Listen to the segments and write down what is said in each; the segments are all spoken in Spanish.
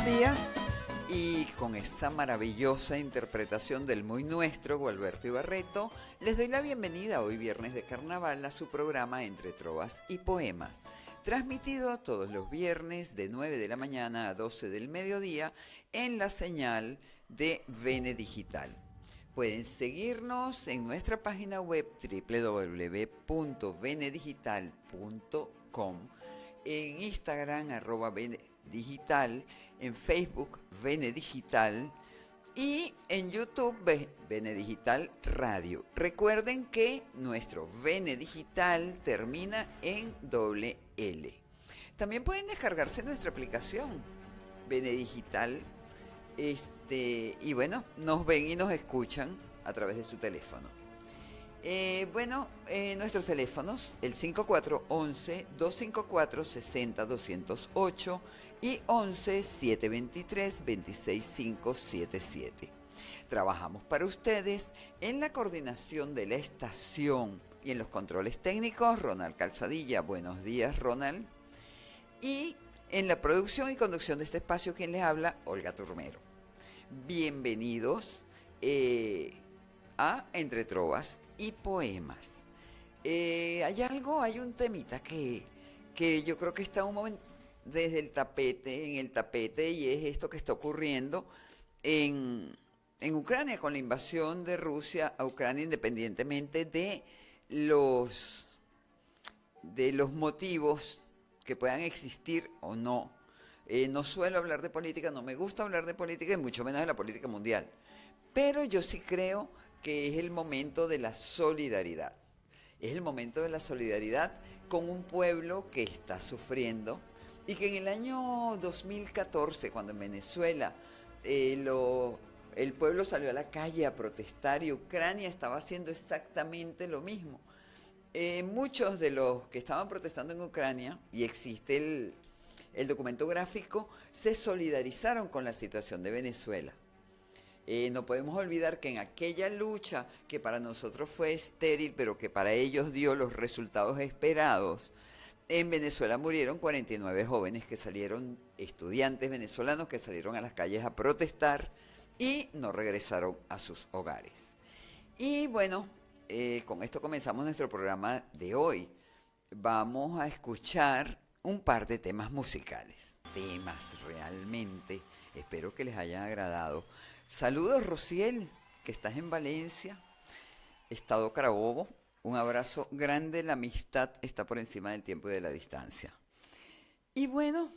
días y con esa maravillosa interpretación del muy nuestro Gualberto Ibarreto, les doy la bienvenida hoy viernes de carnaval a su programa Entre Trovas y Poemas, transmitido todos los viernes de 9 de la mañana a 12 del mediodía en la señal de Vene Digital. Pueden seguirnos en nuestra página web www.venedigital.com, en Instagram @venedigital, en Facebook Venedigital y en YouTube Venedigital Radio. Recuerden que nuestro Venedigital termina en doble L. También pueden descargarse nuestra aplicación Venedigital. Y bueno, nos ven y nos escuchan a través de su teléfono. Nuestros teléfonos, el 5411-254-60208 y 11-723-26577. Trabajamos para ustedes en la coordinación de la estación y en los controles técnicos, Ronald Calzadilla. Buenos días, Ronald. Y en la producción y conducción de este espacio, quien les habla, Olga Turmero. Bienvenidos a Entre Trovas y Poemas. Hay un temita que yo creo que está un momento en el tapete, y es esto que está ocurriendo en Ucrania con la invasión de Rusia a Ucrania, independientemente de los motivos que puedan existir o no. No suelo hablar de política, no me gusta hablar de política y mucho menos de la política mundial. Pero yo sí creo que es el momento de la solidaridad. Es el momento de la solidaridad con un pueblo que está sufriendo y que en el año 2014, cuando en Venezuela el pueblo salió a la calle a protestar y Ucrania estaba haciendo exactamente lo mismo. Muchos de los que estaban protestando en Ucrania, y existe el documento gráfico, se solidarizaron con la situación de Venezuela. No podemos olvidar que en aquella lucha, que para nosotros fue estéril, pero que para ellos dio los resultados esperados, en Venezuela murieron 49 jóvenes que salieron, estudiantes venezolanos que salieron a las calles a protestar y no regresaron a sus hogares. Y bueno, con esto comenzamos nuestro programa de hoy. Vamos a escuchar un par de temas musicales, temas realmente, espero que les hayan agradado. Saludos, Rociel, que estás en Valencia, Estado Carabobo. Un abrazo grande, la amistad está por encima del tiempo y de la distancia. Y bueno,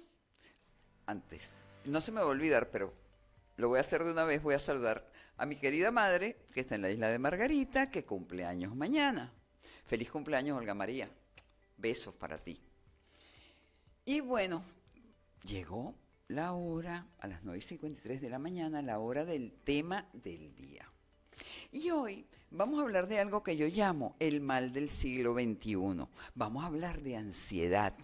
antes, no se me va a olvidar, pero lo voy a hacer de una vez, voy a saludar a mi querida madre, que está en la isla de Margarita, que cumple años mañana. Feliz cumpleaños, Olga María. Besos para ti. Y bueno, llegó la hora, a las 9:53 de la mañana, la hora del tema del día. Y hoy vamos a hablar de algo que yo llamo el mal del siglo XXI. Vamos a hablar de ansiedad.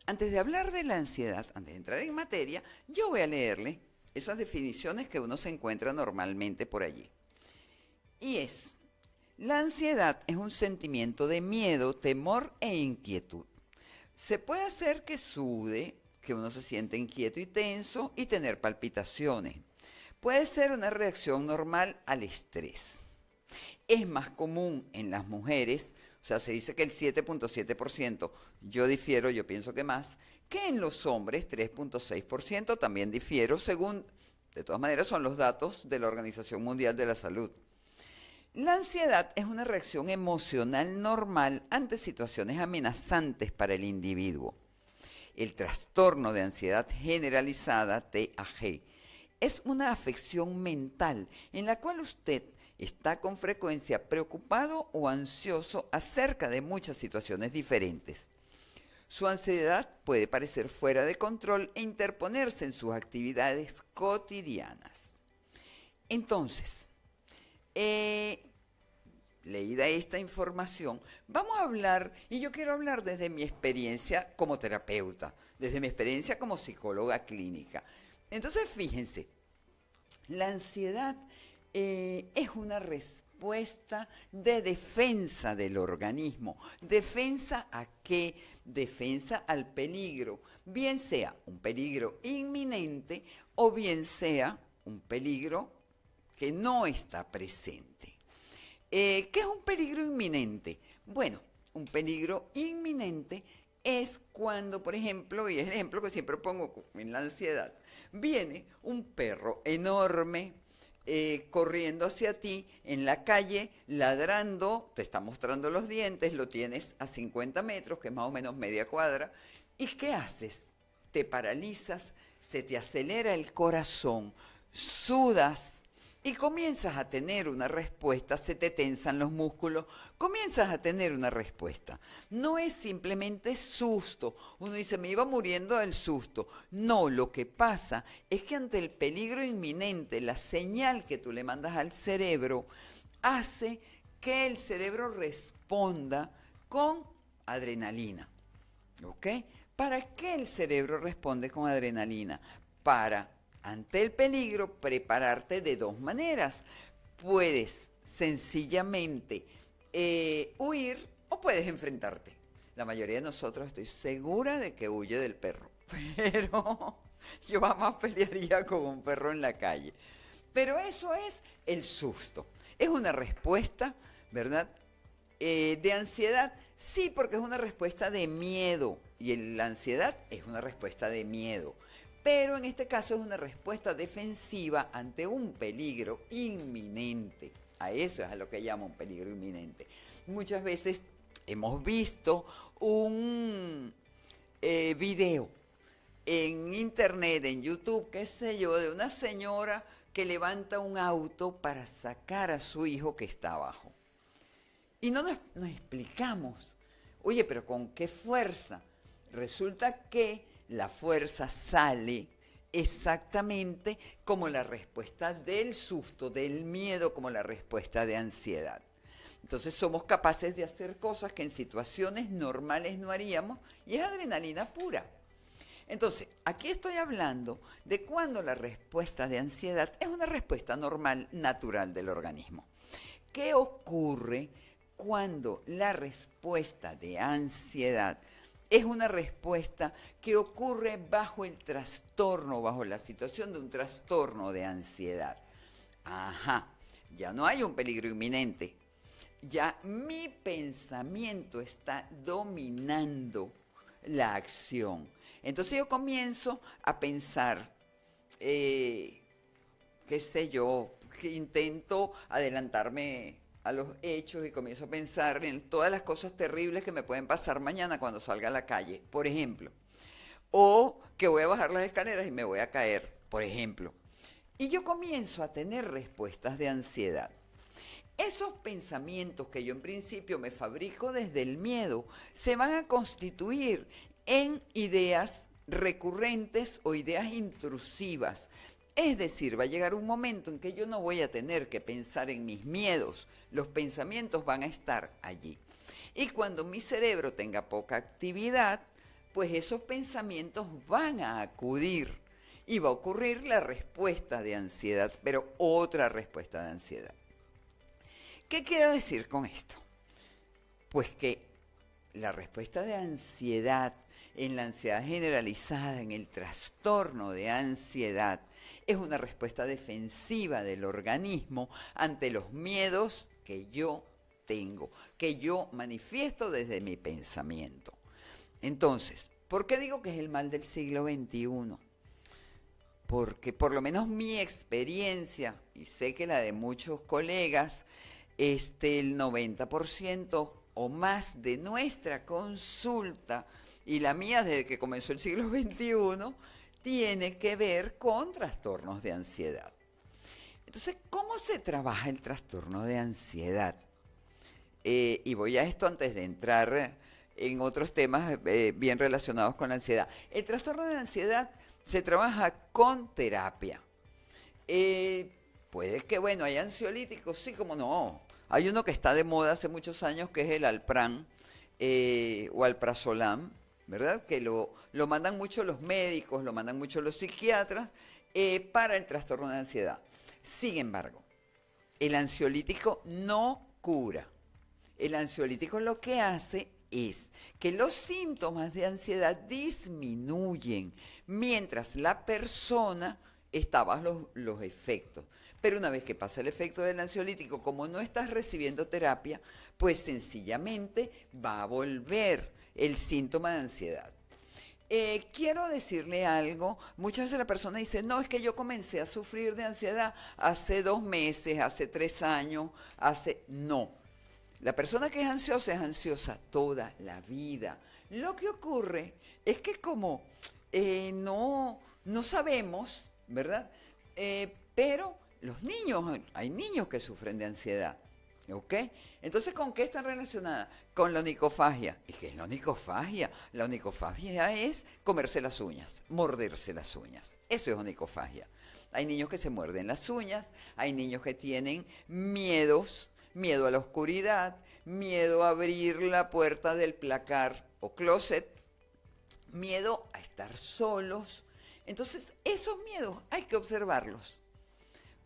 Antes de hablar de la ansiedad, antes de entrar en materia, yo voy a leerle esas definiciones que uno se encuentra normalmente por allí. Y es: la ansiedad es un sentimiento de miedo, temor e inquietud. Se puede hacer que sude, que uno se siente inquieto y tenso y tener palpitaciones. Puede ser una reacción normal al estrés. Es más común en las mujeres, o sea, se dice que el 7.7%, yo difiero, yo pienso que más, que en los hombres 3.6%, también difiero, según, de todas maneras, son los datos de la Organización Mundial de la Salud. La ansiedad es una reacción emocional normal ante situaciones amenazantes para el individuo. El trastorno de ansiedad generalizada, TAG, es una afección mental en la cual usted está con frecuencia preocupado o ansioso acerca de muchas situaciones diferentes. Su ansiedad puede parecer fuera de control e interponerse en sus actividades cotidianas. Entonces, leída esta información, vamos a hablar, y yo quiero hablar desde mi experiencia como terapeuta, desde mi experiencia como psicóloga clínica. Entonces, fíjense, la ansiedad es una respuesta respuesta de defensa del organismo. ¿Defensa a qué? Defensa al peligro, bien sea un peligro inminente o bien sea un peligro que no está presente. ¿Qué es un peligro inminente? Bueno, un peligro inminente es cuando, por ejemplo, y es el ejemplo que siempre pongo en la ansiedad, viene un perro enorme corriendo hacia ti en la calle, ladrando, te está mostrando los dientes, lo tienes a 50 metros, que es más o menos media cuadra, ¿y qué haces? Te paralizas, se te acelera el corazón, sudas, y comienzas a tener una respuesta, se te tensan los músculos, comienzas a tener una respuesta. No es simplemente susto. Uno dice, me iba muriendo del susto. No, lo que pasa es que ante el peligro inminente, la señal que tú le mandas al cerebro hace que el cerebro responda con adrenalina. ¿Ok? ¿Para qué el cerebro responde con adrenalina? Para ante el peligro, prepararte de dos maneras. Puedes sencillamente huir o puedes enfrentarte. La mayoría de nosotros estoy segura de que huye del perro, pero yo jamás pelearía con un perro en la calle. Pero eso es el susto. Es una respuesta, ¿verdad? De ansiedad, sí, porque es una respuesta de miedo. Y la ansiedad es una respuesta de miedo. Pero en este caso es una respuesta defensiva ante un peligro inminente. A eso es a lo que llama un peligro inminente. Muchas veces hemos visto un video en internet, en YouTube, qué sé yo, de una señora que levanta un auto para sacar a su hijo que está abajo. Y no nos explicamos, oye, pero ¿con qué fuerza? Resulta que la fuerza sale exactamente como la respuesta del susto, del miedo, como la respuesta de ansiedad. Entonces somos capaces de hacer cosas que en situaciones normales no haríamos y es adrenalina pura. Entonces, aquí estoy hablando de cuando la respuesta de ansiedad es una respuesta normal, natural del organismo. ¿Qué ocurre cuando la respuesta de ansiedad es una respuesta que ocurre bajo el trastorno, bajo la situación de un trastorno de ansiedad? Ajá, ya no hay un peligro inminente. Ya mi pensamiento está dominando la acción. Entonces yo comienzo a pensar, qué sé yo, que intento adelantarme a los hechos y comienzo a pensar en todas las cosas terribles que me pueden pasar mañana cuando salga a la calle, por ejemplo. O que voy a bajar las escaleras y me voy a caer, por ejemplo. Y yo comienzo a tener respuestas de ansiedad. Esos pensamientos que yo en principio me fabrico desde el miedo se van a constituir en ideas recurrentes o ideas intrusivas. Es decir, va a llegar un momento en que yo no voy a tener que pensar en mis miedos, los pensamientos van a estar allí. Y cuando mi cerebro tenga poca actividad, pues esos pensamientos van a acudir y va a ocurrir la respuesta de ansiedad, pero otra respuesta de ansiedad. ¿Qué quiero decir con esto? Pues que la respuesta de ansiedad, en la ansiedad generalizada, en el trastorno de ansiedad, es una respuesta defensiva del organismo ante los miedos que yo tengo, que yo manifiesto desde mi pensamiento. Entonces, ¿por qué digo que es el mal del siglo XXI? Porque por lo menos mi experiencia, y sé que la de muchos colegas, el 90% o más de nuestra consulta, y la mía desde que comenzó el siglo XXI, tiene que ver con trastornos de ansiedad. Entonces, ¿cómo se trabaja el trastorno de ansiedad? Y voy a esto antes de entrar en otros temas bien relacionados con la ansiedad. El trastorno de ansiedad se trabaja con terapia. Puede que, bueno, hay ansiolíticos, sí, como no. Hay uno que está de moda hace muchos años que es el Alpran o Alprazolam, ¿verdad? Que lo mandan mucho los médicos, lo mandan mucho los psiquiatras para el trastorno de ansiedad. Sin embargo, El ansiolítico no cura. El ansiolítico lo que hace es que los síntomas de ansiedad disminuyen mientras la persona está bajo los efectos. Pero una vez que pasa el efecto del ansiolítico, como no estás recibiendo terapia, pues sencillamente va a volver el síntoma de ansiedad. Quiero decirle algo, muchas veces la persona dice, no, es que yo comencé a sufrir de ansiedad hace 2 meses, hace 3 años, No, la persona que es ansiosa toda la vida. Lo que ocurre es que como no sabemos, ¿verdad? Pero los niños, hay niños que sufren de ansiedad, ¿ok? Entonces, ¿con qué están relacionadas? Con la onicofagia. ¿Y qué es la onicofagia? La onicofagia es comerse las uñas, morderse las uñas. Eso es onicofagia. Hay niños que se muerden las uñas, hay niños que tienen miedos, miedo a la oscuridad, miedo a abrir la puerta del placar o closet, miedo a estar solos. Entonces, esos miedos hay que observarlos.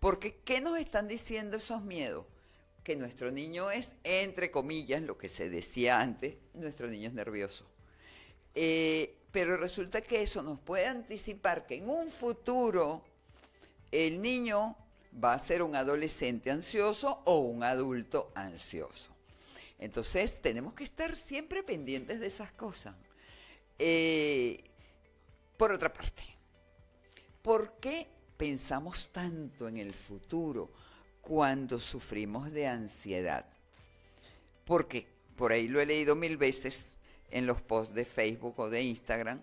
Porque, ¿qué nos están diciendo esos miedos? Que nuestro niño es, entre comillas, lo que se decía antes, nuestro niño es nervioso. Pero resulta que eso nos puede anticipar que en un futuro el niño va a ser un adolescente ansioso o un adulto ansioso. Entonces tenemos que estar siempre pendientes de esas cosas. Por otra parte, ¿por qué pensamos tanto en el futuro cuando sufrimos de ansiedad? Porque por ahí lo he leído 1000 veces en los posts de Facebook o de Instagram,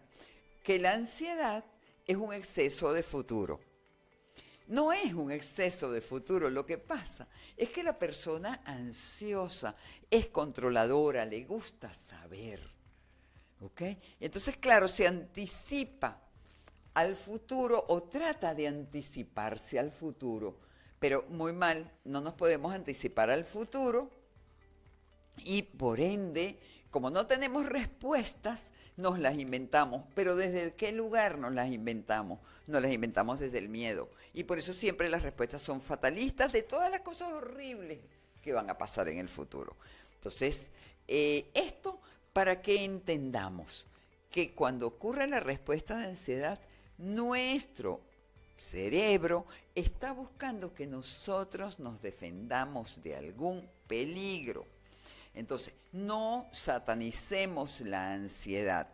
que la ansiedad es un exceso de futuro. No es un exceso de futuro, lo que pasa es que la persona ansiosa es controladora, le gusta saber, ¿ok? Entonces, claro, se anticipa al futuro o trata de anticiparse al futuro, pero muy mal, no nos podemos anticipar al futuro y por ende, como no tenemos respuestas, nos las inventamos. Pero ¿desde qué lugar nos las inventamos? Nos las inventamos desde el miedo. Y por eso siempre las respuestas son fatalistas de todas las cosas horribles que van a pasar en el futuro. Entonces, esto para que entendamos que cuando ocurre la respuesta de ansiedad, nuestro cerebro está buscando que nosotros nos defendamos de algún peligro. Entonces, no satanicemos la ansiedad.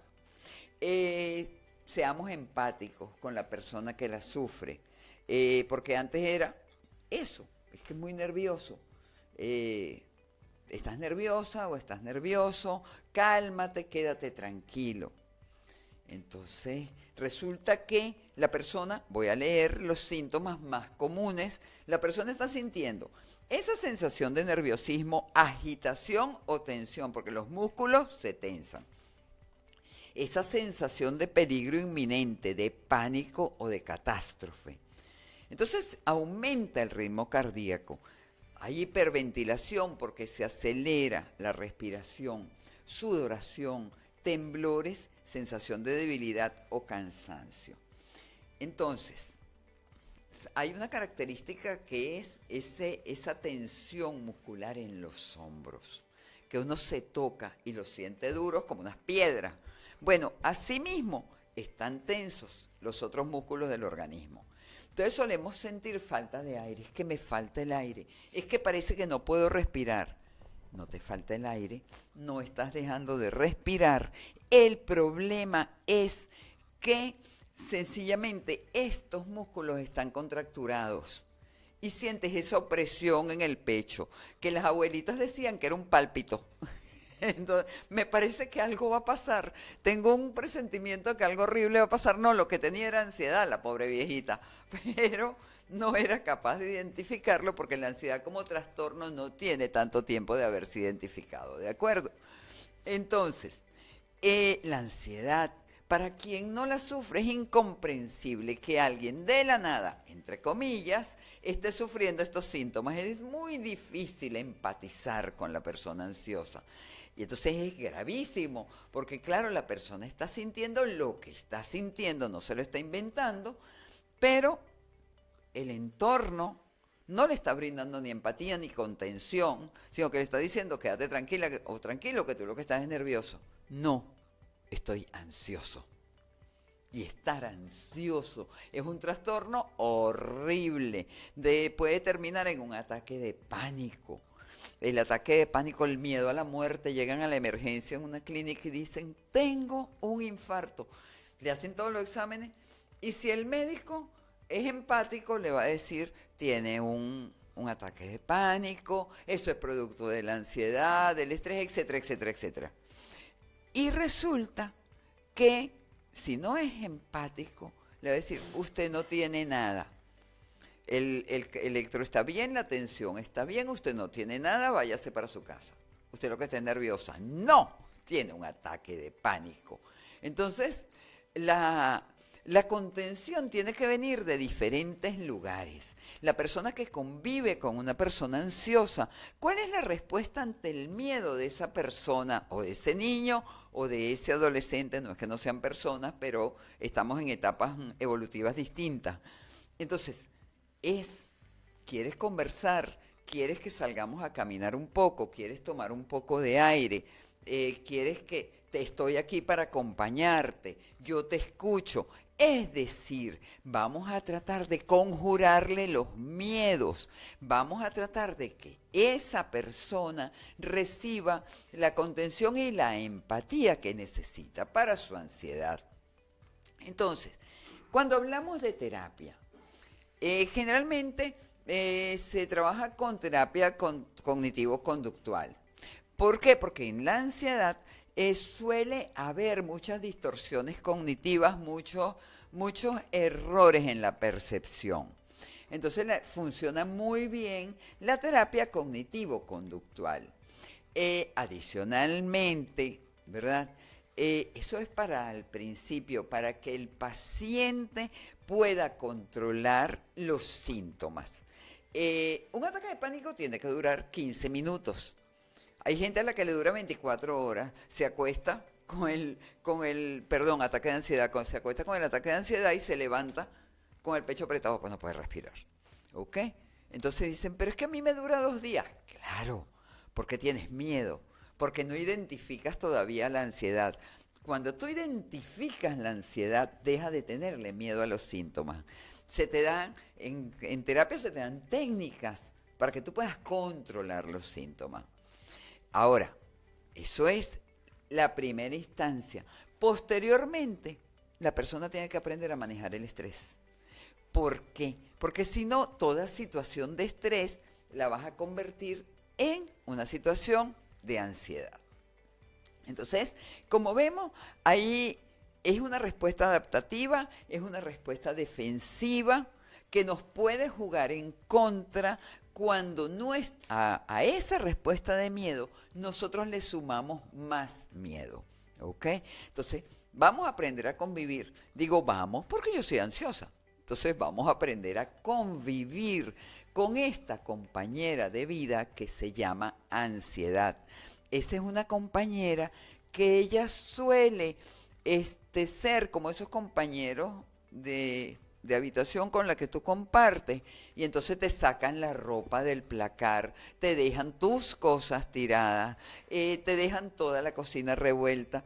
Seamos empáticos con la persona que la sufre. Porque antes era eso, es que es muy nervioso. ¿Estás nerviosa o estás nervioso? Cálmate, quédate tranquilo. Entonces, resulta que la persona, voy a leer los síntomas más comunes, la persona está sintiendo esa sensación de nerviosismo, agitación o tensión, porque los músculos se tensan. Esa sensación de peligro inminente, de pánico o de catástrofe. Entonces, aumenta el ritmo cardíaco. Hay hiperventilación porque se acelera la respiración, sudoración, temblores, sensación de debilidad o cansancio. Entonces, hay una característica que es esa tensión muscular en los hombros, que uno se toca y los siente duros como unas piedras. Bueno, asimismo están tensos los otros músculos del organismo. Entonces solemos sentir falta de aire, es que me falta el aire, es que parece que no puedo respirar. No te falta el aire, no estás dejando de respirar. El problema es que sencillamente estos músculos están contracturados y sientes esa opresión en el pecho, que las abuelitas decían que era un pálpito. Entonces, me parece que algo va a pasar. Tengo un presentimiento que algo horrible va a pasar. No, lo que tenía era ansiedad, la pobre viejita. Pero no era capaz de identificarlo porque la ansiedad como trastorno no tiene tanto tiempo de haberse identificado, ¿de acuerdo? Entonces, la ansiedad, para quien no la sufre, es incomprensible que alguien de la nada, entre comillas, esté sufriendo estos síntomas. Es muy difícil empatizar con la persona ansiosa. Y entonces es gravísimo, porque claro, la persona está sintiendo lo que está sintiendo, no se lo está inventando, pero el entorno no le está brindando ni empatía ni contención, sino que le está diciendo quédate tranquila o tranquilo que tú lo que estás es nervioso. No, estoy ansioso. Y estar ansioso es un trastorno horrible. Puede terminar en un ataque de pánico. El ataque de pánico, el miedo a la muerte, llegan a la emergencia en una clínica y dicen, tengo un infarto. Le hacen todos los exámenes y si el médico es empático, le va a decir, tiene un ataque de pánico, eso es producto de la ansiedad, del estrés, etcétera, etcétera, etcétera. Y resulta que si no es empático, le va a decir, usted no tiene nada. El electro está bien, la tensión está bien, usted no tiene nada, váyase para su casa. Usted lo que está nerviosa, no, tiene un ataque de pánico. Entonces, la contención tiene que venir de diferentes lugares. La persona que convive con una persona ansiosa, ¿cuál es la respuesta ante el miedo de esa persona o de ese niño o de ese adolescente? No es que no sean personas, pero estamos en etapas evolutivas distintas. Entonces, ¿quieres conversar? ¿Quieres que salgamos a caminar un poco? ¿Quieres tomar un poco de aire? ¿Quieres que estoy aquí para acompañarte? Yo te escucho. Es decir, vamos a tratar de conjurarle los miedos. Vamos a tratar de que esa persona reciba la contención y la empatía que necesita para su ansiedad. Entonces, cuando hablamos de terapia, generalmente se trabaja con terapia cognitivo-conductual. ¿Por qué? Porque en la ansiedad suele haber muchas distorsiones cognitivas, muchos errores en la percepción. Entonces funciona muy bien la terapia cognitivo-conductual. Adicionalmente, ¿verdad? Eso es para el principio, para que el paciente pueda controlar los síntomas. Un ataque de pánico tiene que durar 15 minutos. Hay gente a la que le dura 24 horas, se acuesta ataque de ansiedad, se acuesta con el ataque de ansiedad y se levanta con el pecho apretado, pues no puede respirar. ¿Ok? Entonces dicen, pero es que a mí me dura 2 días. Claro, porque tienes miedo, porque no identificas todavía la ansiedad. Cuando tú identificas la ansiedad, deja de tenerle miedo a los síntomas. En terapia se te dan técnicas para que tú puedas controlar los síntomas. Ahora, eso es la primera instancia. Posteriormente, la persona tiene que aprender a manejar el estrés. ¿Por qué? Porque si no, toda situación de estrés la vas a convertir en una situación de ansiedad. Entonces, como vemos, ahí es una respuesta adaptativa, es una respuesta defensiva que nos puede jugar en contra cuando a esa respuesta de miedo nosotros le sumamos más miedo. ¿Ok? Entonces, vamos a aprender a convivir. Digo vamos porque yo soy ansiosa. Entonces, vamos a aprender a convivir con esta compañera de vida que se llama ansiedad. Esa es una compañera que ella suele ser como esos compañeros de habitación con la que tú compartes, y entonces te sacan la ropa del placar, te dejan tus cosas tiradas, te dejan toda la cocina revuelta,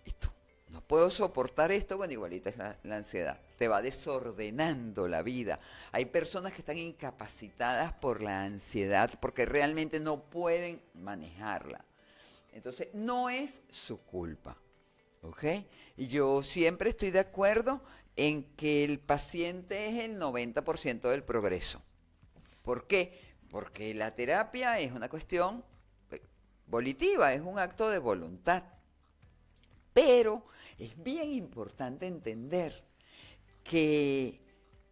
y tú, no puedo soportar esto. Bueno, igualita es la ansiedad, te va desordenando la vida. Hay personas que están incapacitadas por la ansiedad porque realmente no pueden manejarla. Entonces, no es su culpa, ¿ok? Y yo siempre estoy de acuerdo en que el paciente es el 90% del progreso. ¿Por qué? Porque la terapia es una cuestión volitiva, es un acto de voluntad. Pero es bien importante entender que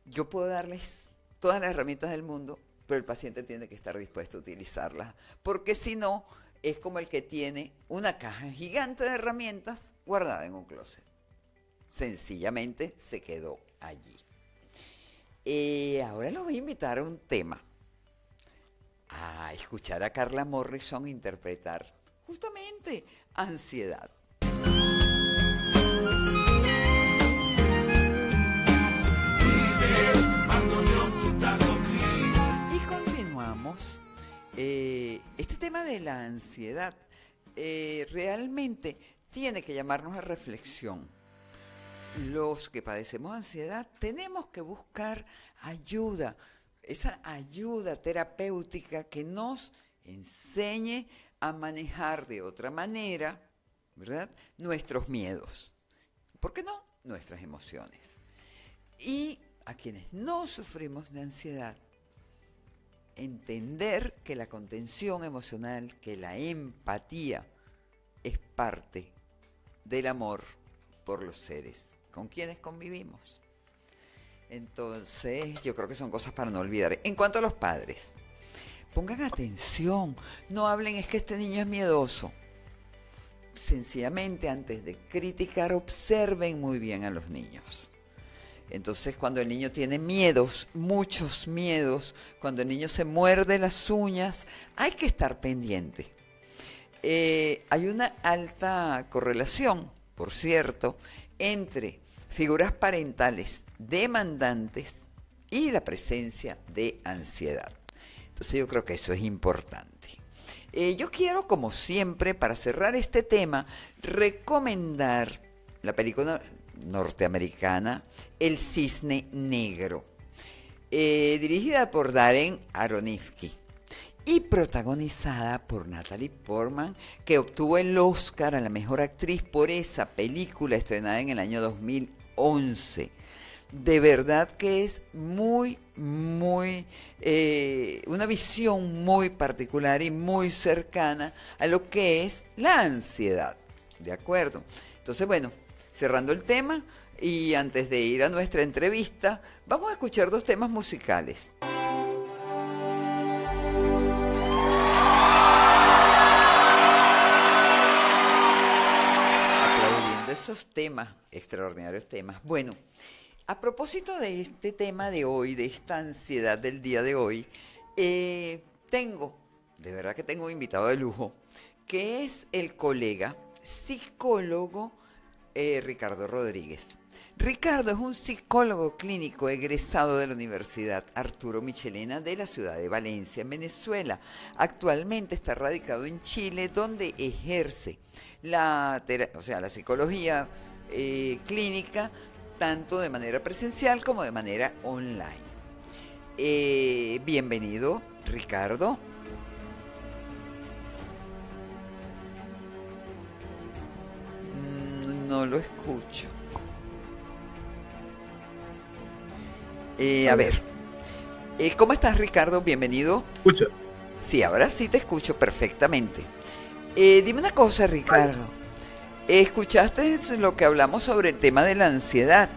yo puedo darles todas las herramientas del mundo, pero el paciente tiene que estar dispuesto a utilizarlas, porque si no, es como el que tiene una caja gigante de herramientas guardada en un closet. Sencillamente se quedó allí. Ahora los voy a invitar a un tema, a escuchar a Carla Morrison interpretar justamente ansiedad. Y de la ansiedad realmente tiene que llamarnos a reflexión. Los que padecemos ansiedad tenemos que buscar ayuda, esa ayuda terapéutica que nos enseñe a manejar de otra manera, ¿verdad?, nuestros miedos. ¿Por qué no? Nuestras emociones. Y a quienes no sufrimos de ansiedad, entender que la contención emocional, que la empatía es parte del amor por los seres con quienes convivimos. Entonces, yo creo que son cosas para no olvidar. En cuanto a los padres, pongan atención, no hablen es que este niño es miedoso. Sencillamente, antes de criticar, observen muy bien a los niños. Entonces, cuando el niño tiene miedos, muchos miedos, cuando el niño se muerde las uñas, hay que estar pendiente. Hay una alta correlación, por cierto, entre figuras parentales demandantes y la presencia de ansiedad. Entonces, yo creo que eso es importante. Yo quiero, como siempre, para cerrar este tema, recomendar la película norteamericana El Cisne Negro, dirigida por Darren Aronofsky y protagonizada por Natalie Portman, que obtuvo el Oscar a la mejor actriz por esa película estrenada en el año 2011. De verdad que es muy, una visión muy particular y muy cercana a lo que es la ansiedad. ¿De acuerdo? Entonces, bueno, cerrando el tema y antes de ir a nuestra entrevista, vamos a escuchar dos temas musicales. Aplaudiendo esos temas, extraordinarios temas. Bueno, a propósito de este tema de hoy, de esta ansiedad del día de hoy, de verdad que tengo un invitado de lujo, que es el colega psicólogo Ricardo Rodríguez. Ricardo es un psicólogo clínico egresado de la Universidad Arturo Michelena de la ciudad de Valencia, en Venezuela. Actualmente está radicado en Chile, donde ejerce la psicología clínica, tanto de manera presencial como de manera online. Bienvenido, Ricardo. No lo escucho. A ver. ¿Cómo estás, Ricardo? Bienvenido. ¿Escucho? Sí, ahora sí te escucho perfectamente. Dime una cosa, Ricardo. ¿Escuchaste lo que hablamos sobre el tema de la ansiedad?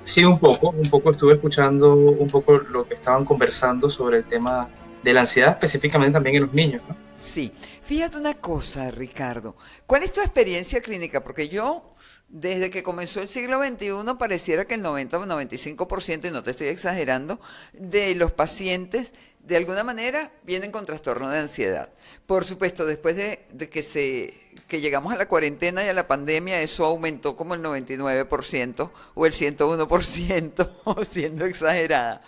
Sí, un poco estuve escuchando un poco lo que estaban conversando sobre el tema de la ansiedad, específicamente también en los niños, ¿no? Sí. Fíjate una cosa, Ricardo. ¿Cuál es tu experiencia clínica? Porque yo, desde que comenzó el siglo XXI, pareciera que el 90 o 95%, y no te estoy exagerando, de los pacientes, de alguna manera, vienen con trastorno de ansiedad. Por supuesto, después de que llegamos a la cuarentena y a la pandemia, eso aumentó como el 99% o el 101%, siendo exagerada.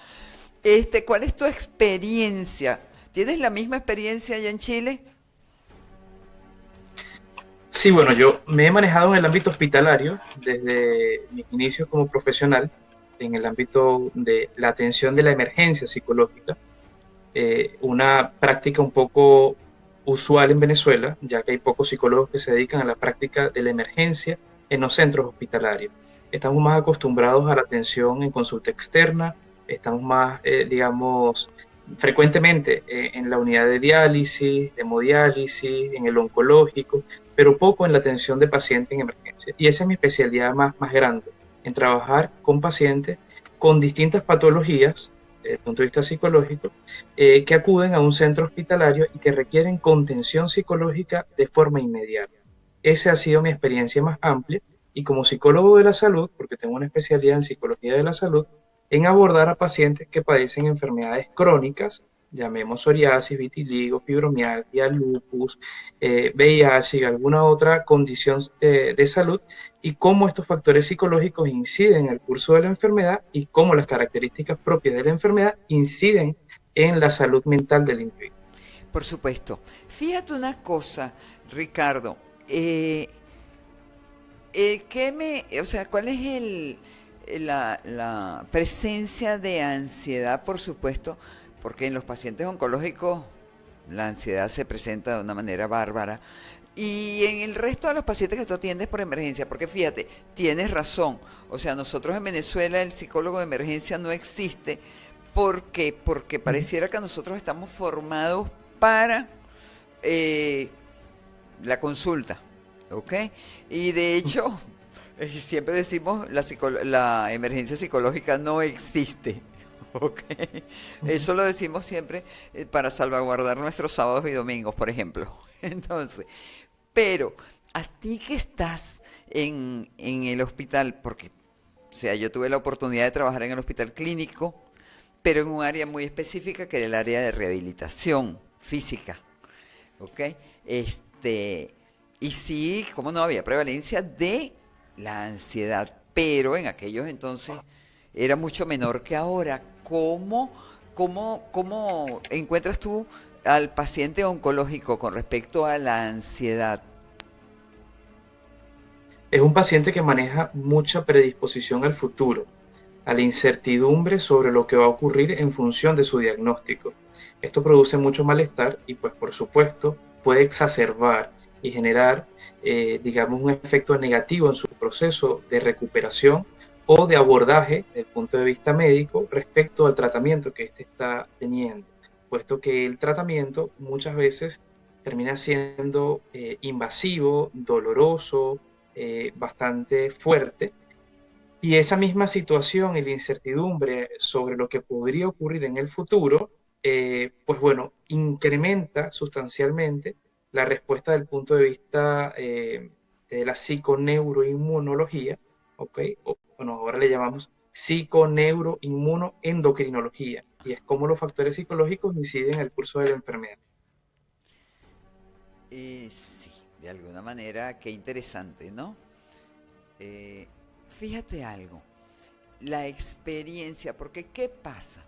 ¿Cuál es tu experiencia? ¿Tienes la misma experiencia allá en Chile? Sí, bueno, yo me he manejado en el ámbito hospitalario desde mis inicios como profesional, en el ámbito de la atención de la emergencia psicológica, una práctica un poco usual en Venezuela, ya que hay pocos psicólogos que se dedican a la práctica de la emergencia en los centros hospitalarios. Estamos más acostumbrados a la atención en consulta externa, estamos más, digamos, frecuentemente en la unidad de diálisis, de hemodiálisis, en el oncológico, pero poco en la atención de pacientes en emergencia. Y esa es mi especialidad más grande, en trabajar con pacientes con distintas patologías, desde el punto de vista psicológico, que acuden a un centro hospitalario y que requieren contención psicológica de forma inmediata. Esa ha sido mi experiencia más amplia y como psicólogo de la salud, porque tengo una especialidad en psicología de la salud, en abordar a pacientes que padecen enfermedades crónicas, llamemos psoriasis, vitiligo, fibromialgia, lupus, VIH y alguna otra condición de salud, y cómo estos factores psicológicos inciden en el curso de la enfermedad y cómo las características propias de la enfermedad inciden en la salud mental del individuo. Por supuesto. Fíjate una cosa, Ricardo. O sea, ¿cuál es la presencia de ansiedad, por supuesto? Porque en los pacientes oncológicos la ansiedad se presenta de una manera bárbara. Y en el resto de los pacientes que tú atiendes por emergencia, porque fíjate, tienes razón. O sea, nosotros en Venezuela el psicólogo de emergencia no existe. ¿Por qué? Porque pareciera que nosotros estamos formados para la consulta, ¿ok? Y de hecho, siempre decimos la emergencia psicológica no existe, ¿ok? Eso lo decimos siempre para salvaguardar nuestros sábados y domingos, por ejemplo. Entonces, pero a ti que estás en el hospital, porque, o sea, yo tuve la oportunidad de trabajar en el hospital clínico, pero en un área muy específica que era el área de rehabilitación física, ¿ok? Y sí, como no había prevalencia de la ansiedad, pero en aquellos entonces era mucho menor que ahora. ¿Cómo encuentras tú al paciente oncológico con respecto a la ansiedad? Es un paciente que maneja mucha predisposición al futuro, a la incertidumbre sobre lo que va a ocurrir en función de su diagnóstico. Esto produce mucho malestar y pues por supuesto puede exacerbar y generar, digamos, un efecto negativo en su proceso de recuperación o de abordaje desde el punto de vista médico respecto al tratamiento que éste está teniendo, puesto que el tratamiento muchas veces termina siendo invasivo, doloroso, bastante fuerte, y esa misma situación y la incertidumbre sobre lo que podría ocurrir en el futuro, pues bueno, incrementa sustancialmente la respuesta del punto de vista de la psiconeuroinmunología, ¿ok? O, bueno, ahora le llamamos psiconeuroinmunoendocrinología, y es cómo los factores psicológicos inciden en el curso de la enfermedad. Sí, de alguna manera, qué interesante, ¿no? Eh, Fíjate algo, la experiencia, porque ¿qué pasa?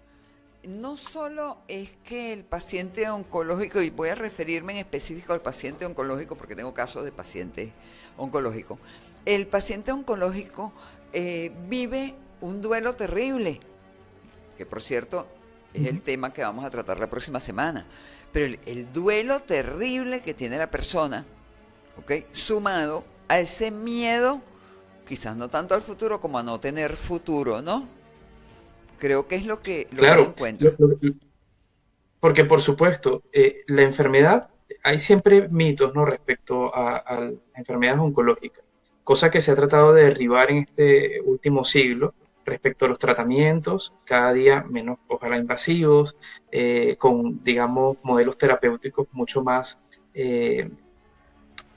No solo es que el paciente oncológico, y voy a referirme en específico al paciente oncológico porque tengo casos de pacientes oncológicos, el paciente oncológico vive un duelo terrible, que por cierto es el tema que vamos a tratar la próxima semana, pero el duelo terrible que tiene la persona, ¿ok? Sumado a ese miedo, quizás no tanto al futuro como a no tener futuro, ¿no? Creo que es lo que uno Claro, encuentra. porque por supuesto, la enfermedad, hay siempre mitos, ¿no?, respecto a las enfermedades oncológicas, cosa que se ha tratado de derribar en este último siglo respecto a los tratamientos, cada día menos, ojalá invasivos, con, digamos, modelos terapéuticos eh,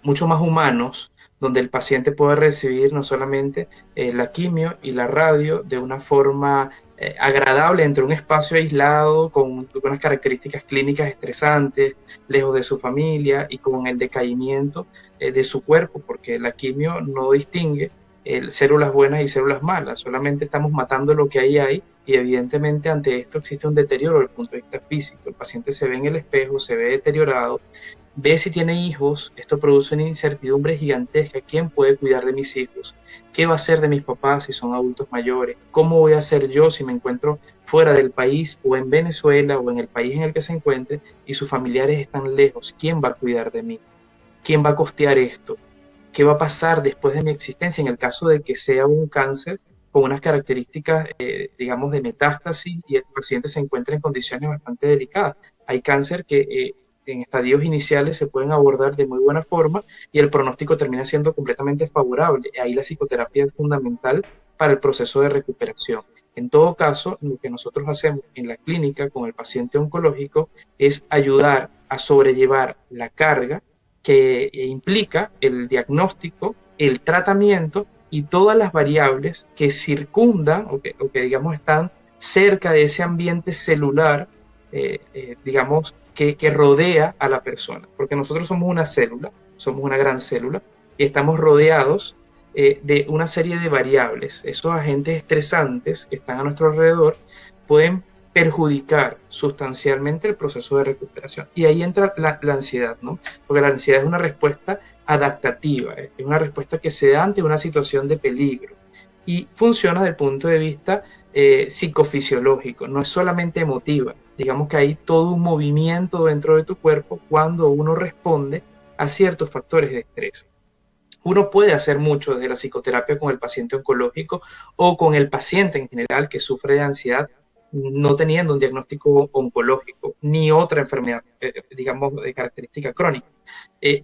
mucho más humanos, donde el paciente puede recibir no solamente la quimio y la radio de una forma agradable entre un espacio aislado con unas características clínicas estresantes, lejos de su familia y con el decaimiento de su cuerpo, porque la quimio no distingue células buenas y células malas, solamente estamos matando lo que ahí hay, y evidentemente ante esto existe un deterioro desde el punto de vista físico. El paciente se ve en el espejo, se ve deteriorado, ve si tiene hijos. Esto produce una incertidumbre gigantesca. ¿Quién puede cuidar de mis hijos? ¿Qué va a hacer de mis papás si son adultos mayores? ¿Cómo voy a hacer yo si me encuentro fuera del país o en Venezuela o en el país en el que se encuentre y sus familiares están lejos? ¿Quién va a cuidar de mí? ¿Quién va a costear esto? ¿Qué va a pasar después de mi existencia en el caso de que sea un cáncer con unas características, digamos, de metástasis y el paciente se encuentra en condiciones bastante delicadas? Hay cáncer que en estadios iniciales se pueden abordar de muy buena forma y el pronóstico termina siendo completamente favorable. Ahí la psicoterapia es fundamental para el proceso de recuperación. En todo caso, lo que nosotros hacemos en la clínica con el paciente oncológico es ayudar a sobrellevar la carga que implica el diagnóstico, el tratamiento y todas las variables que circundan o que digamos están cerca de ese ambiente celular, digamos, que rodea a la persona. Porque nosotros somos una célula, somos una gran célula, y estamos rodeados de una serie de variables. Esos agentes estresantes que están a nuestro alrededor pueden perjudicar sustancialmente el proceso de recuperación. Y ahí entra la ansiedad, ¿no? Porque la ansiedad es una respuesta adaptativa, es una respuesta que se da ante una situación de peligro y funciona desde el punto de vista psicofisiológico, no es solamente emotiva. Digamos que hay todo un movimiento dentro de tu cuerpo cuando uno responde a ciertos factores de estrés. Uno puede hacer mucho desde la psicoterapia con el paciente oncológico o con el paciente en general que sufre de ansiedad, no teniendo un diagnóstico oncológico ni otra enfermedad, digamos, de característica crónica.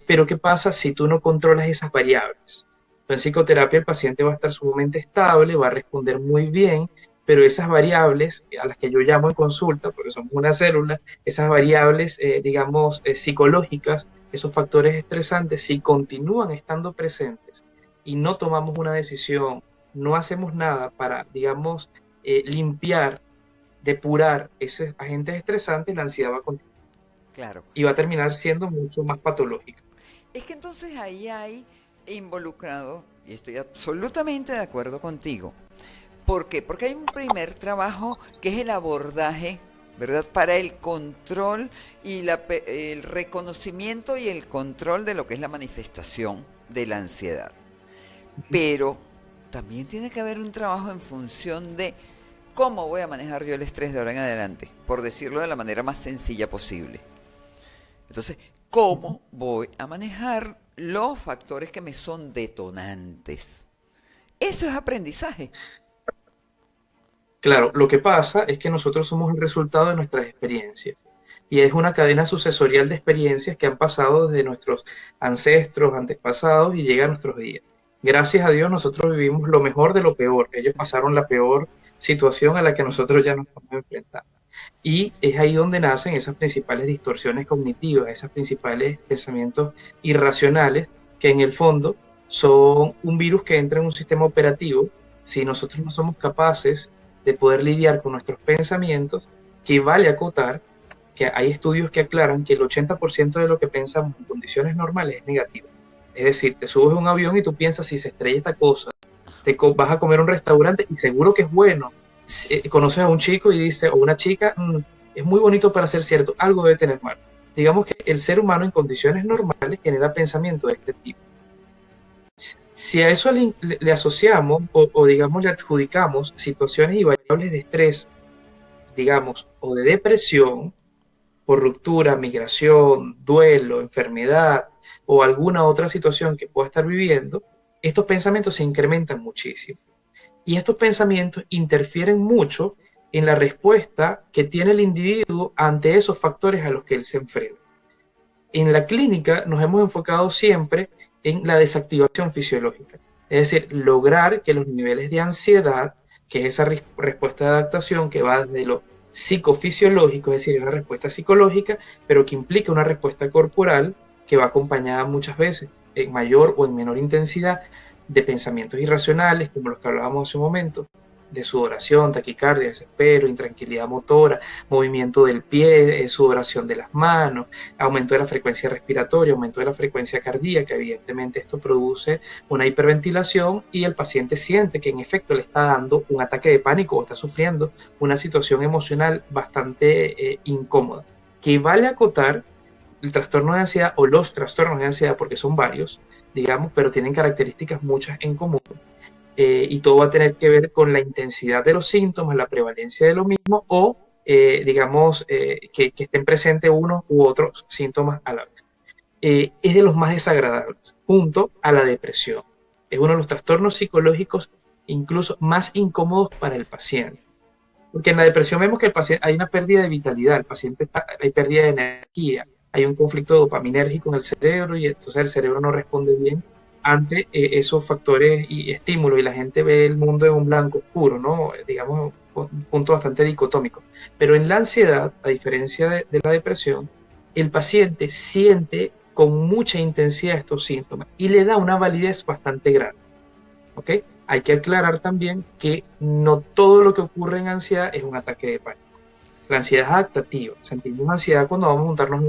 Pero ¿qué pasa si tú no controlas esas variables? En psicoterapia el paciente va a estar sumamente estable, va a responder muy bien, pero esas variables a las que yo llamo en consulta, porque somos una célula, esas variables, digamos, psicológicas, esos factores estresantes, si continúan estando presentes y no tomamos una decisión, no hacemos nada para, digamos, limpiar, depurar esos agentes estresantes, la ansiedad va a continuar Claro. y va a terminar siendo mucho más patológica. Es que entonces ahí hay involucrado, y estoy absolutamente de acuerdo contigo. ¿Por qué? Porque hay un primer trabajo que es el abordaje, ¿verdad? Para el control y el reconocimiento y el control de lo que es la manifestación de la ansiedad. Pero también tiene que haber un trabajo en función de cómo voy a manejar yo el estrés de ahora en adelante, por decirlo de la manera más sencilla posible. Entonces, ¿cómo voy a manejar los factores que me son detonantes? Eso es aprendizaje. Claro, lo que pasa es que nosotros somos el resultado de nuestras experiencias y es una cadena sucesorial de experiencias que han pasado desde nuestros ancestros, antepasados y llega a nuestros días. Gracias a Dios nosotros vivimos lo mejor de lo peor. Ellos pasaron la peor situación a la que nosotros ya nos estamos enfrentando. Y es ahí donde nacen esas principales distorsiones cognitivas, esos principales pensamientos irracionales que en el fondo son un virus que entra en un sistema operativo. Si nosotros no somos capaces de poder lidiar con nuestros pensamientos, que vale acotar que hay estudios que aclaran que el 80% de lo que pensamos en condiciones normales es negativo. Es decir, te subes a un avión y tú piensas si se estrella esta cosa, vas a comer a un restaurante y seguro que es bueno. Conoces a un chico y dice, o una chica, es muy bonito para ser cierto, algo debe tener mal. Digamos que el ser humano en condiciones normales genera pensamiento de este tipo. Si a eso le asociamos o digamos le adjudicamos situaciones y variables de estrés, digamos, o de depresión, por ruptura, migración, duelo, enfermedad o alguna otra situación que pueda estar viviendo, estos pensamientos se incrementan muchísimo. Y estos pensamientos interfieren mucho en la respuesta que tiene el individuo ante esos factores a los que él se enfrenta. En la clínica nos hemos enfocado siempre en la desactivación fisiológica, es decir, lograr que los niveles de ansiedad, que es esa respuesta de adaptación que va de lo psicofisiológico, es decir, una respuesta psicológica, pero que implica una respuesta corporal que va acompañada muchas veces, en mayor o en menor intensidad, de pensamientos irracionales, como los que hablábamos hace un momento, de sudoración, taquicardia, desespero, intranquilidad motora, movimiento del pie, sudoración de las manos, aumento de la frecuencia respiratoria, aumento de la frecuencia cardíaca. Evidentemente esto produce una hiperventilación y el paciente siente que en efecto le está dando un ataque de pánico o está sufriendo una situación emocional bastante incómoda. Que vale acotar el trastorno de ansiedad o los trastornos de ansiedad, porque son varios, digamos, pero tienen características muchas en común. Y todo va a tener que ver con la intensidad de los síntomas, la prevalencia de lo mismo o, digamos, que estén presentes unos u otros síntomas a la vez. Es de los más desagradables, junto a la depresión. Es uno de los trastornos psicológicos incluso más incómodos para el paciente. Porque en la depresión vemos que el paciente, hay una pérdida de vitalidad, el paciente hay pérdida de energía, hay un conflicto dopaminérgico en el cerebro y entonces el cerebro no responde bien ante esos factores y estímulos y la gente ve el mundo en un blanco oscuro, ¿no? Digamos, un punto bastante dicotómico. Pero en la ansiedad, a diferencia de la depresión, el paciente siente con mucha intensidad estos síntomas y le da una validez bastante grande, ¿ok? Hay que aclarar también que no todo lo que ocurre en ansiedad es un ataque de pánico. La ansiedad es adaptativa. Sentimos ansiedad cuando vamos a montarnos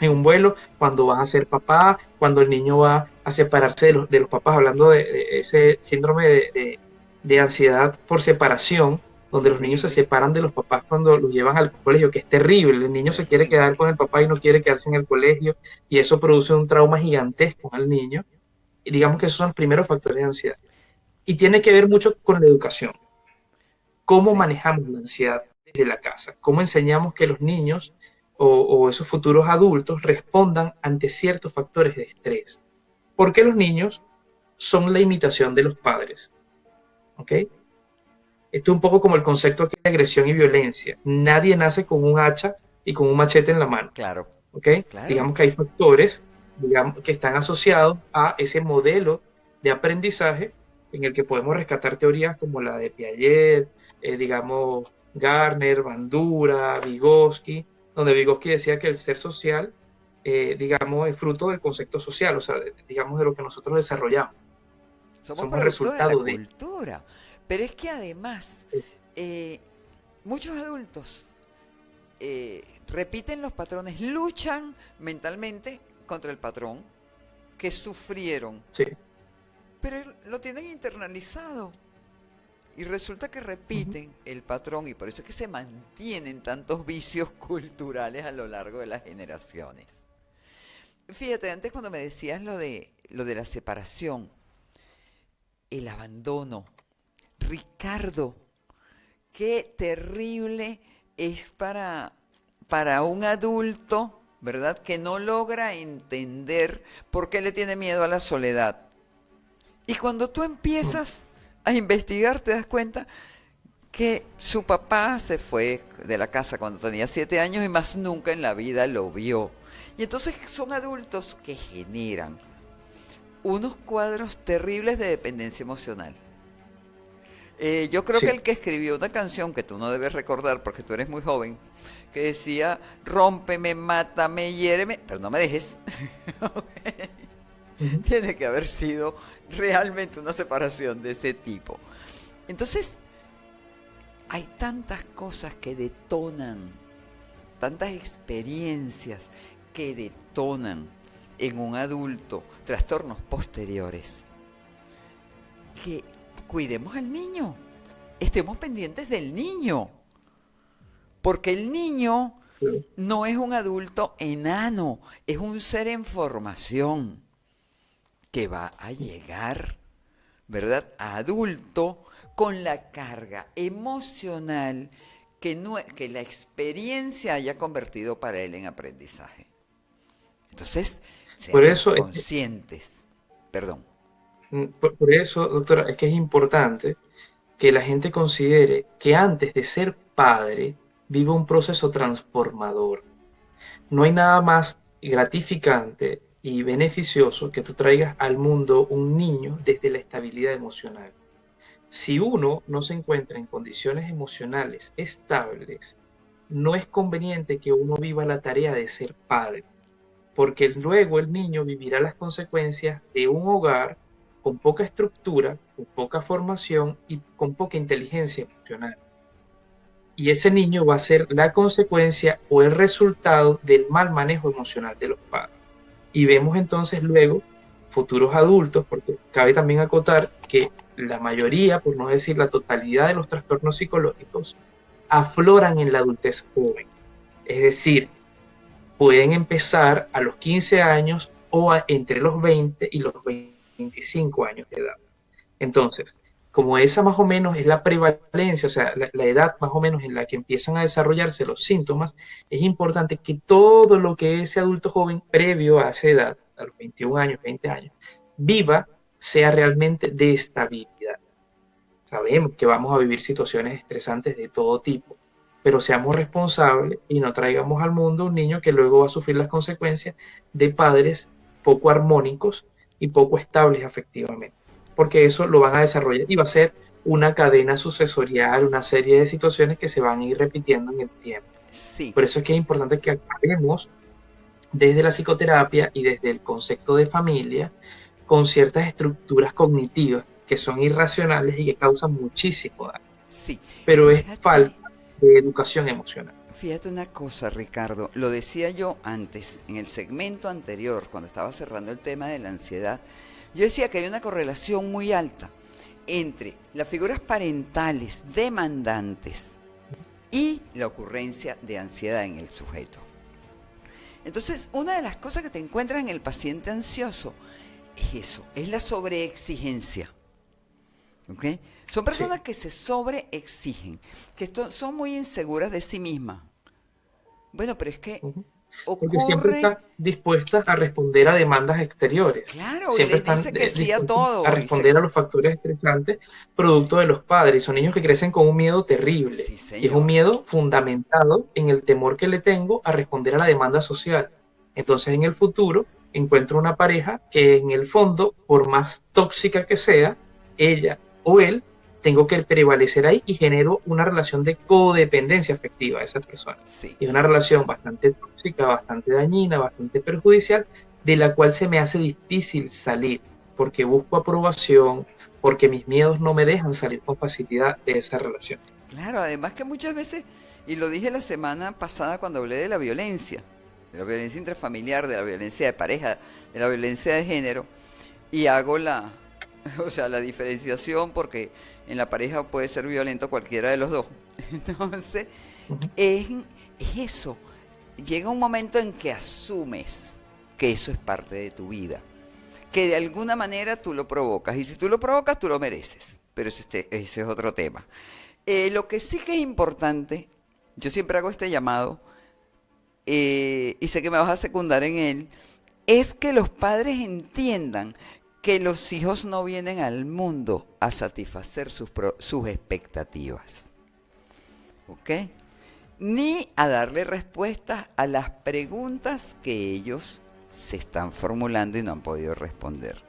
en un vuelo, cuando vas a ser papá, cuando el niño va a separarse de los papás, hablando de ese síndrome de ansiedad por separación, donde los niños se Terrible. separan de los papás cuando los llevan al colegio, que es terrible. El niño se quiere quedar Terrible. con el papá y no quiere quedarse en el colegio, y eso produce un trauma gigantesco al niño. Y digamos que esos son los primeros factores de ansiedad. Y tiene que ver mucho con la educación. ¿Cómo Sí. manejamos la ansiedad desde la casa? ¿Cómo enseñamos que los niños o esos futuros adultos respondan ante ciertos factores de estrés? Porque los niños son la imitación de los padres. ¿Ok? Esto es un poco como el concepto aquí de agresión y violencia. Nadie nace con un hacha y con un machete en la mano. Claro, ¿Ok? claro. Digamos que hay factores, digamos, que están asociados a ese modelo de aprendizaje en el que podemos rescatar teorías como la de Piaget, digamos, Gardner, Bandura, Vygotsky, donde Vygotsky decía que el ser social, digamos, es fruto del concepto social, o sea, digamos, de lo que nosotros Sí. desarrollamos. Somos Somos producto de la resultado de... cultura. Pero es que además, eh, muchos adultos repiten los patrones, luchan mentalmente contra el patrón que sufrieron, Sí. pero lo tienen internalizado. Y resulta que Uh -huh. repiten el patrón y por eso es que se mantienen tantos vicios culturales a lo largo de las generaciones. Fíjate, antes cuando me decías lo de la separación, el abandono, Ricardo, qué terrible es para un adulto, ¿verdad? Que no logra entender por qué le tiene miedo a la soledad. Y cuando tú empiezas a investigar, te das cuenta que su papá se fue de la casa cuando tenía 7 años y más nunca en la vida lo vio. Y entonces son adultos que generan unos cuadros terribles de dependencia emocional. Yo creo que Sí. el que escribió una canción que tú no debes recordar porque tú eres muy joven, que decía, rómpeme, mátame, hiéreme, pero no me dejes, Uh -huh. tiene que haber sido realmente una separación de ese tipo. Entonces, hay tantas cosas que detonan, tantas experiencias que detonan en un adulto trastornos posteriores, que cuidemos al niño, estemos pendientes del niño, porque el niño no es un adulto enano, es un ser en formación que va a llegar, ¿verdad?, a adulto con la carga emocional que, no, que la experiencia haya convertido para él en aprendizaje. Entonces, Por seamos eso, conscientes. Perdón. por eso, doctora, es que es importante que la gente considere que antes de ser padre vive un proceso transformador. No hay nada más gratificante y beneficioso que tú traigas al mundo un niño desde la estabilidad emocional. Si uno no se encuentra en condiciones emocionales estables, no es conveniente que uno viva la tarea de ser padre, porque luego el niño vivirá las consecuencias de un hogar con poca estructura, con poca formación y con poca inteligencia emocional. Y ese niño va a ser la consecuencia o el resultado del mal manejo emocional de los padres. Y vemos entonces luego futuros adultos, porque cabe también acotar que la mayoría, por no decir la totalidad de los trastornos psicológicos, afloran en la adultez joven. Es decir, pueden empezar a los 15 años o entre los 20 y los 25 años de edad. Entonces, como esa más o menos es la prevalencia, o sea, la edad más o menos en la que empiezan a desarrollarse los síntomas, es importante que todo lo que ese adulto joven previo a esa edad, a los 21 años, 20 años, viva, sea realmente de estabilidad. Sabemos que vamos a vivir situaciones estresantes de todo tipo, pero seamos responsables y no traigamos al mundo un niño que luego va a sufrir las consecuencias de padres poco armónicos y poco estables afectivamente, porque eso lo van a desarrollar y va a ser una cadena sucesorial, una serie de situaciones que se van a ir repitiendo en el tiempo. Sí, Por eso es que es importante que acabemos desde la psicoterapia y desde el concepto de familia con ciertas estructuras cognitivas que son irracionales y que causan muchísimo daño, sí. pero es Fíjate, falta de educación emocional. fíjate una cosa, Ricardo. Lo decía yo antes, en el segmento anterior, cuando estaba cerrando el tema de la ansiedad. Yo decía que hay una correlación muy alta entre las figuras parentales demandantes y la ocurrencia de ansiedad en el sujeto. Entonces, una de las cosas que te encuentras en el paciente ansioso es eso, es la sobreexigencia. ¿Okay? Son personas que se sobreexigen, que son muy inseguras de sí mismas. Bueno, pero es que Porque siempre ocurre... están dispuestas a responder a demandas exteriores. Claro, y Siempre les están dice que sí a dispuestas a todo. responder a los factores estresantes producto de los padres. Son niños que crecen con un miedo terrible. Sí, Y es un señor. miedo fundamentado en el temor que le tengo a responder a la demanda social. Entonces, en el futuro, encuentro una pareja que en el fondo, por más tóxica que sea, ella o él, tengo que prevalecer ahí y genero una relación de codependencia afectiva a esa persona. Sí. Y una relación bastante tóxica, bastante dañina, bastante perjudicial, de la cual se me hace difícil salir, porque busco aprobación, porque mis miedos no me dejan salir con facilidad de esa relación. Claro, además que muchas veces, y lo dije la semana pasada cuando hablé de la violencia intrafamiliar, de la violencia de pareja, de la violencia de género, y hago la diferenciación porque en la pareja puede ser violento cualquiera de los dos. Entonces, Ujú. es eso. Llega un momento en que asumes que eso es parte de tu vida, que de alguna manera tú lo provocas, y si tú lo provocas, tú lo mereces, pero ese es otro tema. Lo que sí que es importante, yo siempre hago este llamado, y sé que me vas a secundar en él, es que los padres entiendan que los hijos no vienen al mundo a satisfacer sus expectativas, ¿ok? Ni a darle respuestas a las preguntas que ellos se están formulando y no han podido responder.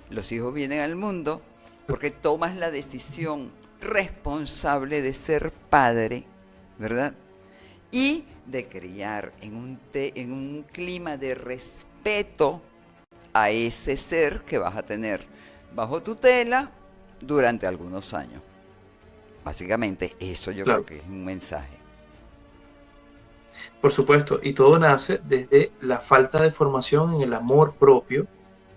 Los hijos vienen al mundo porque tomas la decisión responsable de ser padre, ¿verdad? Y de criar en un clima de respeto a ese ser que vas a tener bajo tutela durante algunos años. Básicamente eso yo creo Claro, que es un mensaje. por supuesto, y todo nace desde la falta de formación en el amor propio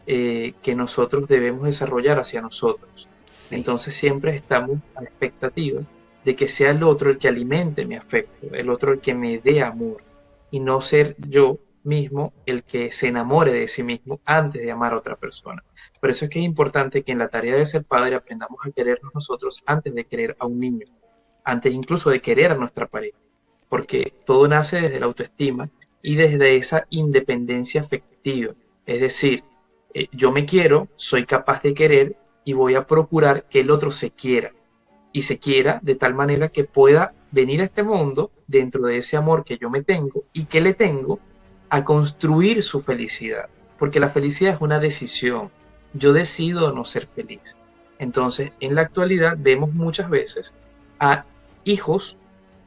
que nosotros debemos desarrollar hacia nosotros. Sí, Entonces siempre estamos a la expectativa de que sea el otro el que alimente mi afecto, el otro el que me dé amor, y no ser yo mismo el que se enamore de sí mismo antes de amar a otra persona. Por eso es que es importante que en la tarea de ser padre aprendamos a querernos nosotros antes de querer a un niño, antes incluso de querer a nuestra pareja, porque todo nace desde la autoestima y desde esa independencia afectiva. Es decir, yo me quiero, soy capaz de querer y voy a procurar que el otro se quiera y se quiera de tal manera que pueda venir a este mundo dentro de ese amor que yo me tengo y que le tengo a construir su felicidad, porque la felicidad es una decisión. Yo decido no ser feliz. Entonces, en la actualidad vemos muchas veces a hijos,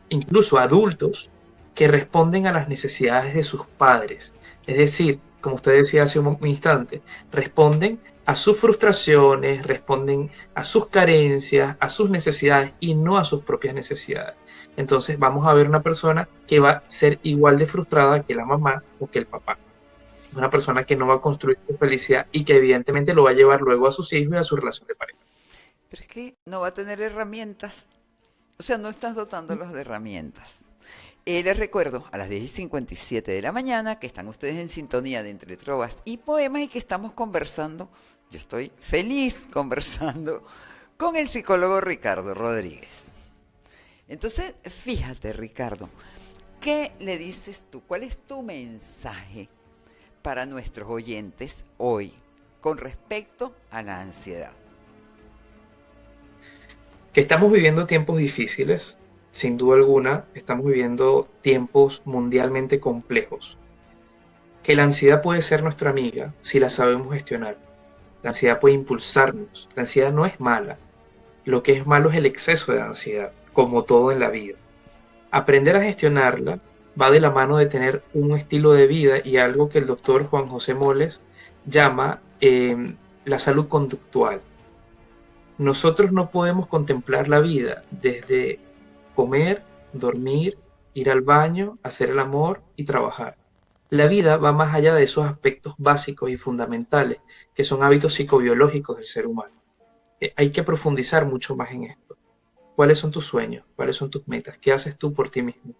incluso adultos, que responden a las necesidades de sus padres. Es decir, como usted decía hace un instante, responden a sus frustraciones, responden a sus carencias, a sus necesidades y no a sus propias necesidades. Entonces vamos a ver una persona que va a ser igual de frustrada que la mamá o que el papá. sí. Una persona que no va a construir su felicidad y que evidentemente lo va a llevar luego a sus hijos y a su relación de pareja. Pero es que no va a tener herramientas. O sea, no estás dotándolos de herramientas. Les recuerdo a las 10:57 de la mañana que están ustedes en sintonía de Entre Trovas y Poemas y que estamos conversando. Yo estoy feliz conversando con el psicólogo Ricardo Rodríguez. Entonces, fíjate, Ricardo, ¿qué le dices tú? ¿Cuál es tu mensaje para nuestros oyentes hoy con respecto a la ansiedad? Que estamos viviendo tiempos difíciles, sin duda alguna, estamos viviendo tiempos mundialmente complejos. Que la ansiedad puede ser nuestra amiga si la sabemos gestionar. La ansiedad puede impulsarnos. La ansiedad no es mala. Lo que es malo es el exceso de ansiedad, como todo en la vida. Aprender a gestionarla va de la mano de tener un estilo de vida y algo que el doctor Juan José Moles llama la salud conductual. Nosotros no podemos contemplar la vida desde comer, dormir, ir al baño, hacer el amor y trabajar. La vida va más allá de esos aspectos básicos y fundamentales que son hábitos psicobiológicos del ser humano. hay que profundizar mucho más en esto. ¿Cuáles son tus sueños? ¿Cuáles son tus metas? ¿Qué haces tú por ti mismo?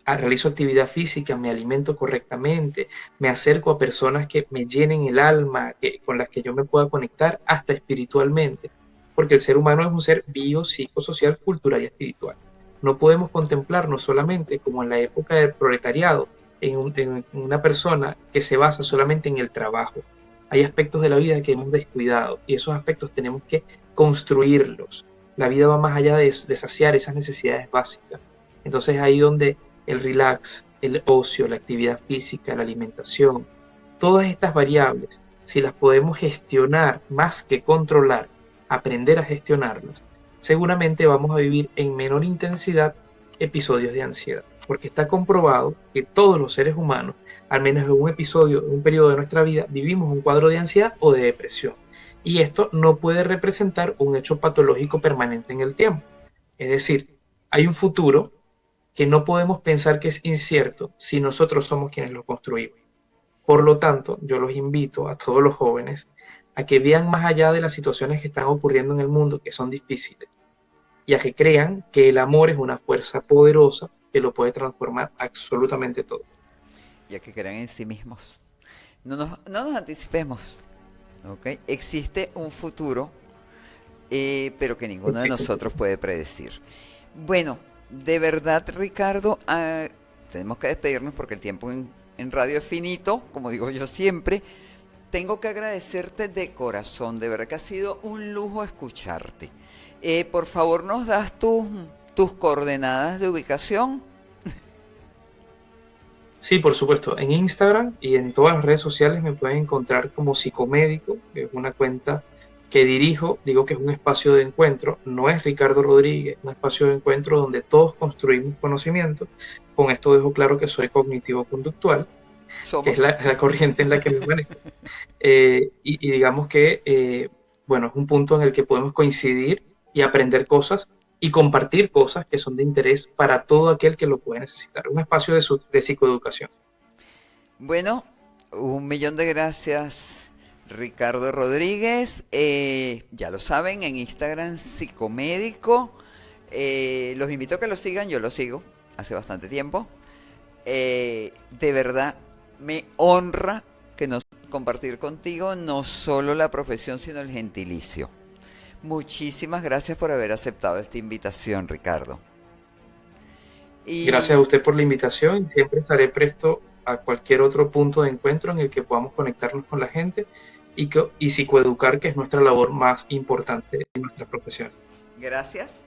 Realizo actividad física, me alimento correctamente, me acerco a personas que me llenen el alma, con las que yo me pueda conectar hasta espiritualmente, porque el ser humano es un ser biopsicosocial, cultural y espiritual. No podemos contemplarnos solamente como en la época del proletariado, en una persona que se basa solamente en el trabajo. Hay aspectos de la vida que hemos descuidado y esos aspectos tenemos que construirlos. La vida va más allá de saciar esas necesidades básicas. Entonces ahí donde el relax, el ocio, la actividad física, la alimentación, todas estas variables, si las podemos gestionar más que controlar, aprender a gestionarlas, seguramente vamos a vivir en menor intensidad episodios de ansiedad, porque está comprobado que todos los seres humanos, al menos en un episodio, en un periodo de nuestra vida, vivimos un cuadro de ansiedad o de depresión. Y esto no puede representar un hecho patológico permanente en el tiempo. Es decir, hay un futuro que no podemos pensar que es incierto si nosotros somos quienes lo construimos. Por lo tanto, yo los invito a todos los jóvenes a que vean más allá de las situaciones que están ocurriendo en el mundo, que son difíciles, y a que crean que el amor es una fuerza poderosa que lo puede transformar absolutamente todo. Y a que crean en sí mismos. No nos anticipemos, ¿ok? Existe un futuro, pero que ninguno de nosotros puede predecir. Bueno, de verdad, Ricardo, tenemos que despedirnos porque el tiempo en radio es finito, como digo yo siempre. Tengo que agradecerte de corazón, de verdad que ha sido un lujo escucharte. Por favor, ¿nos das tus coordenadas de ubicación? Sí, por supuesto. En Instagram y en todas las redes sociales me pueden encontrar como Psicomédico, que es una cuenta que dirijo. Digo que es un espacio de encuentro, no es Ricardo Rodríguez, un espacio de encuentro donde todos construimos conocimiento. Con esto dejo claro que soy cognitivo-conductual, que es Somos. la corriente en la que me manejo. Y digamos que, bueno, es un punto en el que podemos coincidir y aprender cosas y compartir cosas que son de interés para todo aquel que lo puede necesitar. Un espacio de psicoeducación. Bueno, 1.000.000 de gracias, Ricardo Rodríguez. Ya lo saben, en Instagram Psicomédico. Los invito a que lo sigan, yo lo sigo hace bastante tiempo. De verdad, me honra que nos compartir contigo no solo la profesión, sino el gentilicio. Muchísimas gracias por haber aceptado esta invitación, Ricardo. Gracias a Y usted por la invitación y siempre estaré presto a cualquier otro punto de encuentro en el que podamos conectarnos con la gente y psicoeducar, que es nuestra labor más importante en nuestra profesión. gracias.